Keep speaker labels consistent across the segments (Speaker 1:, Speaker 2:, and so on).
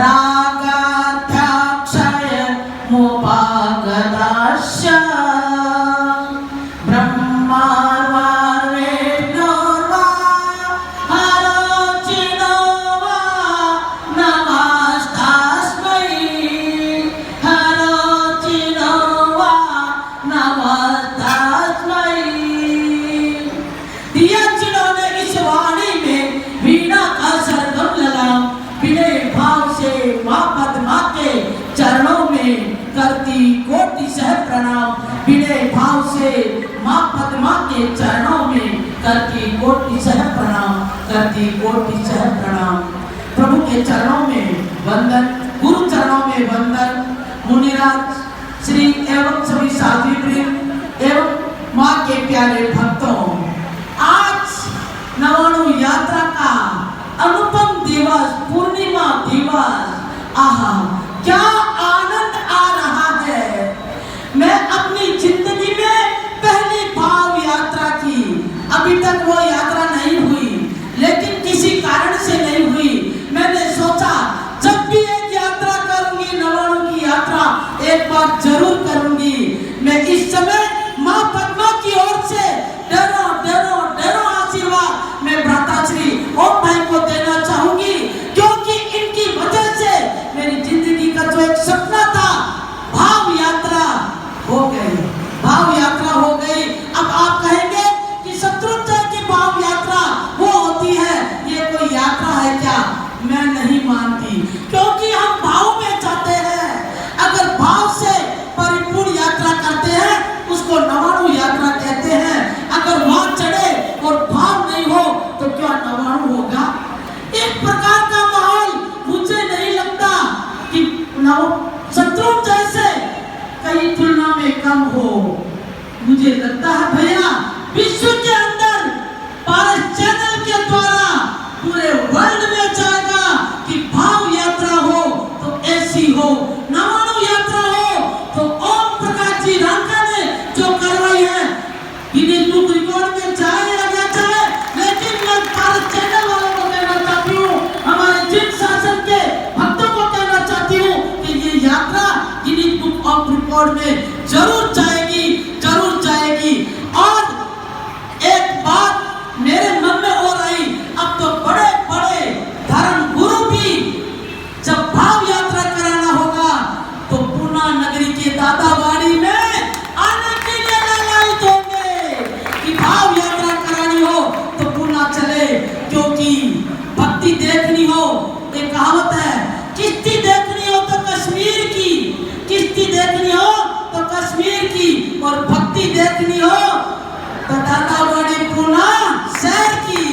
Speaker 1: रागाध्याक्षय मोपागदाश्च ब्रह्मार्वार्वेणोर्वा हरोचिनो वा नमस्तास्मै हरोचिनो वा नमस्तास्मै। दिया जिन्होंने इस वाणी में वीणा का सरगम लगा, विनय भाव से मां पद्मा के चरणों में करती कोटि सह प्रणाम। विनय भाव से मां पद्मा के चरणों में करती कोटि सह प्रणाम, करती कोटि सह प्रणाम। प्रभु के चरणों में वंदन, गुरु चरणों में वंदन। मुनिराज श्री एवं सभी साध्वी वृंद एवं मां के प्यारे भक्तों, आज नवाणु यात्रा का अनुपम दिवस, पूर्णिमा दिवस। आहा, क्या आनंद आ रहा है। मैं अपनी जिंदगी में पहली भाव यात्रा की, अभी तक वो यात्रा नहीं हुई, लेकिन किसी कारण से नहीं हुई। मैंने सोचा जब भी एक यात्रा करूंगी, नवाणु की यात्रा एक बार जरूर करूंगी। मैं इस समय मां पद्मा की ओर से ढेरों ढेरों ढेरों आशीर्वाद मैं भ्राताश्री ओम भाई को देना चाहूंगी, क्योंकि इनकी वजह से मेरी जिंदगी का जो एक सपना था, भाव यात्रा हो गई, भाव यात्रा हो गई। अब आप कहेंगे कि शत्रुंजय की भाव यात्रा वो होती है, ये कोई यात्रा है क्या? मैं नहीं मानती, क्योंकि हम भाव में जाते हैं। अगर भाव से परिपूर्ण यात्रा करते हैं उसको नवाणु यात्रा कहते हैं। अगर वहां चढ़े और भाव नहीं हो तो क्या नवाणु होगा? एक प्रकार का माहौल मुझे नहीं लगता कि शत्रुंजय से कई तुलना में कम हो। मुझे लगता है भैया, विश्व के अंदर पारस चैनल के द्वारा पूरे वर्ल्ड में जाएगा कि भाव यात्रा हो तो ऐसी हो, नवाणु यात्रा हो तो ओम प्रकाश जी रांका ने जो करवाई है, गिनीज बुक रिकॉर्ड में जाए या ना जाए, लेकिन मैं भारत चैनल वालों को कहना चाहती हूँ, हमारे जिन शासन के भक्तों को कहना चाहती हूँ कि ये यात्रा गिनीज बुक ऑफ रिकॉर्ड में जरूर जाएगी, जरूर जाएगी। और एक बात मेरे मन में हो रही, अब तो बड़े बड़े धर्म गुरु भी जब भाव यात्रा कराना होगा तो पूना नगरी के दादावाड़ी में आने के लिए लालायित होंगे कि भाव यात्रा करानी हो तो पूना चले, क्योंकि भक्ति देखनी हो। एक कहावत है, किश्ती देखनी हो तो कश्मीर की, किश्ती देखनी हो तो कश्मीर की, और भक्ति देखनी हो तो दादावाड़ी पूना शहर की।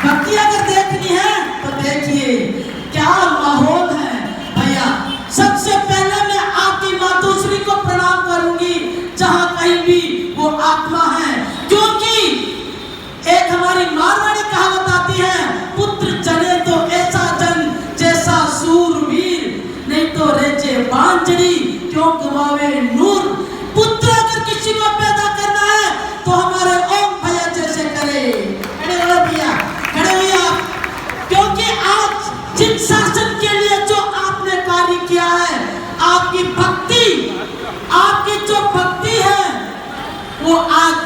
Speaker 1: भक्ति अगर देखनी है तो देखिए क्या माहौल है भैया। सबसे पहले मैं आपकी मातोश्री को प्रणाम करूंगी, जहां कहीं भी वो आत्मा है, क्योंकि एक हमारी मारवाड़ी कहावत आती है, पुत्र जने तो ऐसा जन जैसा सूरवीर, नहीं तो रेचे बांझड़ी क्यों गवावे नूर। पुत्र अगर किसी को पैदा करना है तो हमारे ओम भैया जैसे करे। खड़े हो भैया, खड़े हो आप, क्योंकि आज जिन शासन के लिए जो आपने कार्य किया है, आपकी भक्ति, आपकी जो भक्ति है वो आज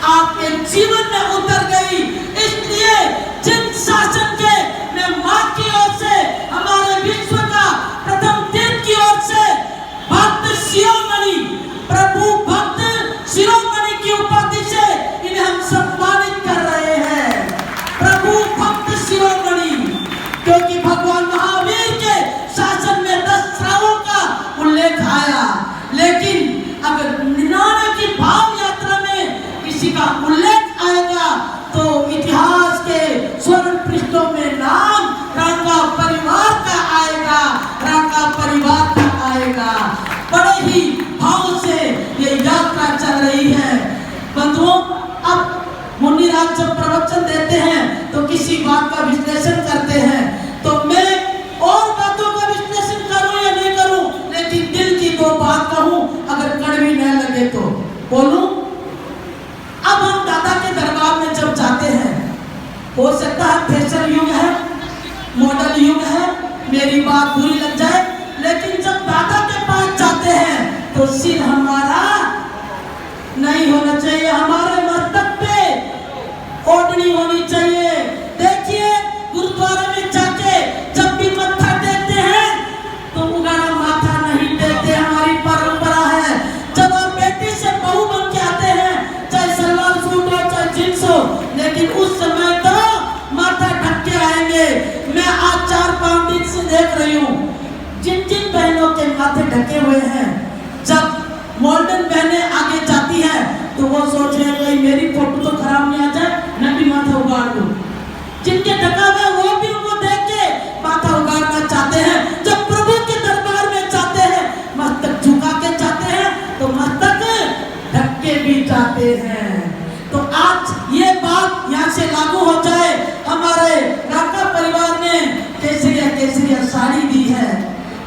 Speaker 1: आपके जीवन में उतर गई। इसलिए जिन शासन के मैं मां की ओर से, हमारे विश्व का प्रथम तीर्थ की ओर से भक्त शिरोमणि, प्रभु भक्त शिरोमणि की उपाधि से इन्हें हम सम्मानित कर रहे हैं। प्रभु भक्त शिरोमणि, क्योंकि भगवान महावीर के शासन में 10 श्रावों का उल्लेख आया, लेकिन अगर 99 की भाव यात्रा में किसी का उल्लेख आएगा तो इतिहास के स्वर्ण पृष्ठों में नाम रांका परिवार का आएगा, रांका परिवार का आएगा। बड़े ही भाव से ये यात्रा चल रही है। बंधुओं, अब मुनिराज जब प्रवचन देते हैं तो किसी बात का विश्लेषण करते हैं, तो मैं और बातों का विश्लेषण करूं या नहीं करूं, लेकिन दिल की 2 बात कहूं, अगर कड़वी न लगे तो बोलूं। अब हम दादा के दरबार में जब जाते हैं, हो सकता है फैशन युग है, बात बुरी लग जाए, लेकिन जब दादा के पास जाते हैं तो सिर हमारा नहीं होना चाहिए, हमारे मस्तक पे ओढ़नी होनी चाहिए। देखिए गुरुद्वारे में जाके जब भी मत्था टेकते हैं तो उगाड़ा माथा नहीं टेकते, हमारी परंपरा है। जब आप बेटी से बहू बन के आते हैं, चाहे सलवार सूट हो चाहे जींस हो, लेकिन उस समय तो माथा ढक के आएंगे। मैं आज 4-5 दिन से देख रही हूँ जिन जिन बहनों के माथे ढके हुए हैं, जब मॉडर्न बहनें आगे जाती हैं तो वो सोच रहे हैं भाई मेरी फोटो तो खराब नहीं आ जाए, मैं भी माथा उगाड़ दूं। जिनके ढका हुआ वो भी उनको देख के माथा उगाड़ना चाहते हैं। जब प्रभु के दरबार में जाते हैं, मस्तक झुका के जाते हैं तो मस्तक ढक के भी जाते हैं। तो आज ये बात यहाँ से लागू हो जाए। हमारे राका परिवार ने केसरिया केसरिया साड़ी दी है,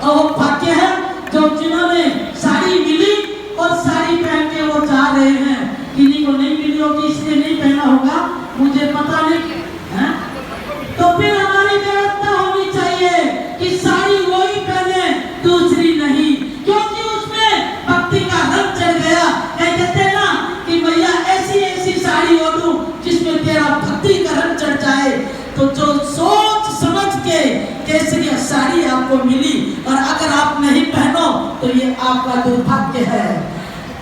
Speaker 1: और वो भाग्य है जो जिन्होंने साड़ी मिली और साड़ी पहन के वो जा रहे हैं। किन्हीं को नहीं मिली होगी इसलिए नहीं पहना होगा, मुझे पता नहीं है? तो फिर हमारी व्यवस्था होनी चाहिए कि साड़ी वही पहने, दूसरी नहीं, क्योंकि उसमें भक्ति का रंग चढ़ गया। कहते ना कि भैया ऐसी ऐसी साड़ी ओढ़ूं जिसमें तेरा भक्ति का रंग चढ़ जाए। तो जो सोच समझ के केसरिया साड़ी आपको मिली और अगर आप नहीं पहनो तो ये आपका दुर्भाग्य है।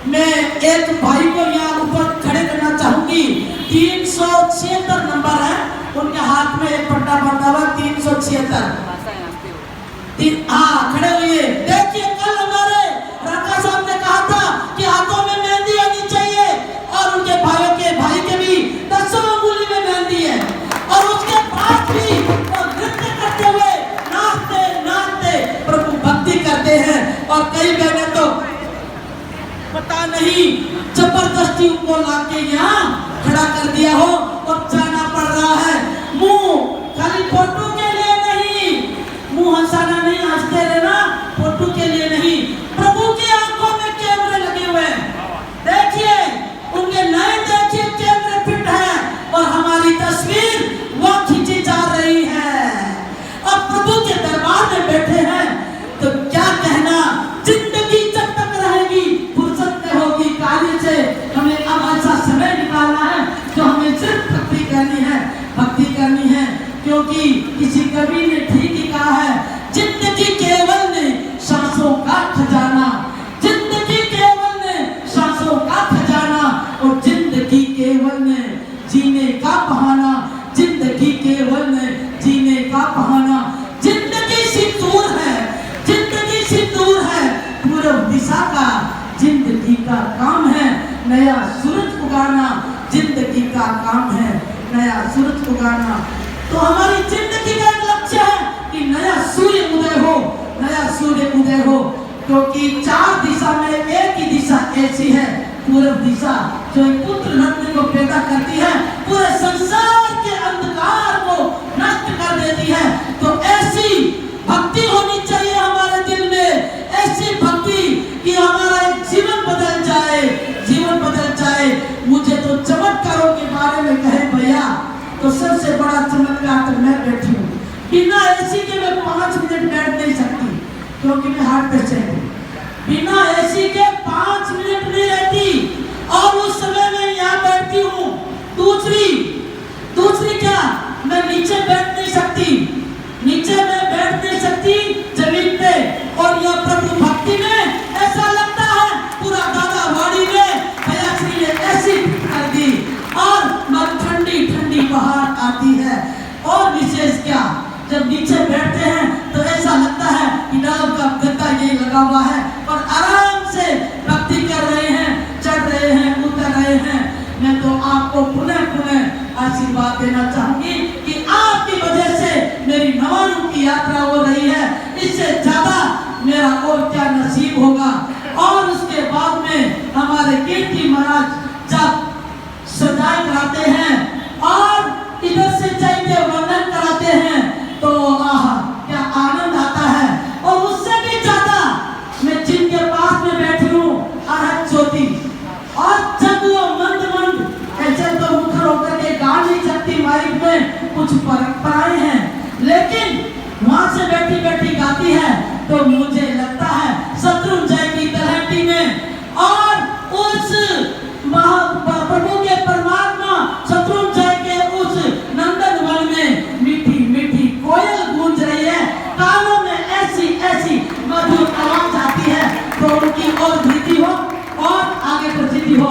Speaker 1: मैं एक भाई को यहाँ ऊपर खड़े करना चाहूंगी, 376 नंबर है उनके हाथ में एक पट्टा बंधा हुआ 376। हाँ खड़े हुए। देखिए कल हमारे राका साहब ने कहा था कि हाथों में मेहंदी होनी चाहिए, और उनके भाइयों के भाई के भी 10 अंगुली में मेहंदी है, और उसके बाद भी वो नृत्य करते हुए नाचते नाचते प्रभु भक्ति करते हैं। और कई बहनें तो पता नहीं जबरदस्ती उनको लाके यहाँ खड़ा कर दिया हो और जाना पड़ रहा है। मुंह खाली फोटो के लिए नहीं, मुंह हंसाना नहीं, हंसते रहना फोटो के लिए नहीं। प्रभु की आंखों में कैमरे लगे हुए हैं, देखिए उनके नए देखिए कैमरे फिट है और हमारी तस्वीर वो खींची जा रही है। अब प्रभु के दरबार में बैठे हैं तो क्या कहना, जिंदगी जब तक रहेगी फुर्सत में होगी कार्य से, हमें अब ऐसा समय निकालना है जो हमें सिर्फ भक्ति करनी है, भक्ति करनी है। क्योंकि किसी कवि ने ठीक ही कहा है, जिंदगी केवल ने सांसों का खजाना, जिंदगी केवल ने सांसों का खजाना, और जिंदगी केवल ने जीने का बहाना, जिंदगी केवल ने जीने का बहाना। जिंदगी सिंदूर है, जिंदगी सिंदूर है पूर्व दिशा का, जिंदगी का काम है नया सूरज उगाना, जिंदगी का काम है नया सूरज उगाना। तो हमारी जिंदगी का एक लक्ष्य है कि नया सूर्य उदय हो, नया सूर्य उदय हो। क्योंकि 4 दिशा में एक ही दिशा ऐसी है, पूर्व दिशा, जो पुत्र रत्न को पैदा करती है, पूरे संसार के अंधकार को नष्ट कर देती है। तो ऐसी भक्ति होनी चाहिए हमारे दिल में, ऐसी भक्ति कि हमारा एक जीवन बदल जाए, जीवन बदल जाए। मुझे तो चमत्कारों के बारे में कहे भैया तो सबसे बड़ा चमत्कार तो मैं बैठी हूँ, बिना एसी के मैं 5 मिनट बैठ नहीं सकती, क्योंकि मैं हार्ट पेशेंट हूँ। बिना एसी के 5 मिनट नहीं रहती, और उस समय मैं यहाँ बैठती हूँ। दूसरी क्या, मैं नीचे बैठ नहीं सकती, नीचे मैं बैठ नहीं सकती जमीन पे। और यह प्रभु भक्ति में ऐसा लगता है पूरा दादा वाड़ी में भैया श्री ने ऐसी कर दी, और ठंडी ठंडी बाहर आती है। और विशेष क्या, जब नीचे बैठते हैं तो ऐसा लगता है कि डाल का गद्दा ये लगा हुआ है और आराम से भक्ति कर रहे हैं, चढ़ रहे हैं, उतर रहे हैं। मैं तो आपको पुनः पुनः आशीर्वाद देना चाहूंगी कि आपकी वजह से मेरी 99 की यात्रा हो रही है, इससे ज्यादा मेरा और क्या नसीब होगा। और उसके बाद में हमारे कीर्ति महाराज जब सजाए कराते हैं और इधर से चैत्य वर्णन कराते हैं तो क्या आनंद आता है। और उससे भी ज्यादा मैं जिनके पास में बैठी हूँ अरहत ज्योति, और जब वो मंद मंद ऐसे तो मुखर होकर के गा नहीं सकती, माइक में कुछ परंपराएं हैं, लेकिन वहां से बैठी बैठी गाती है तो मुझे लगता है शत्रुंजय की तलहटी में और उस प्रभु के परमात्मा शत्रुंजय के उस नंदन वन में मीठी मीठी कोयल गूंज रही है, कानों में ऐसी ऐसी मधुर आवाज आती है तो उनकी और वृद्धि हो और आगे प्रसिद्धि हो।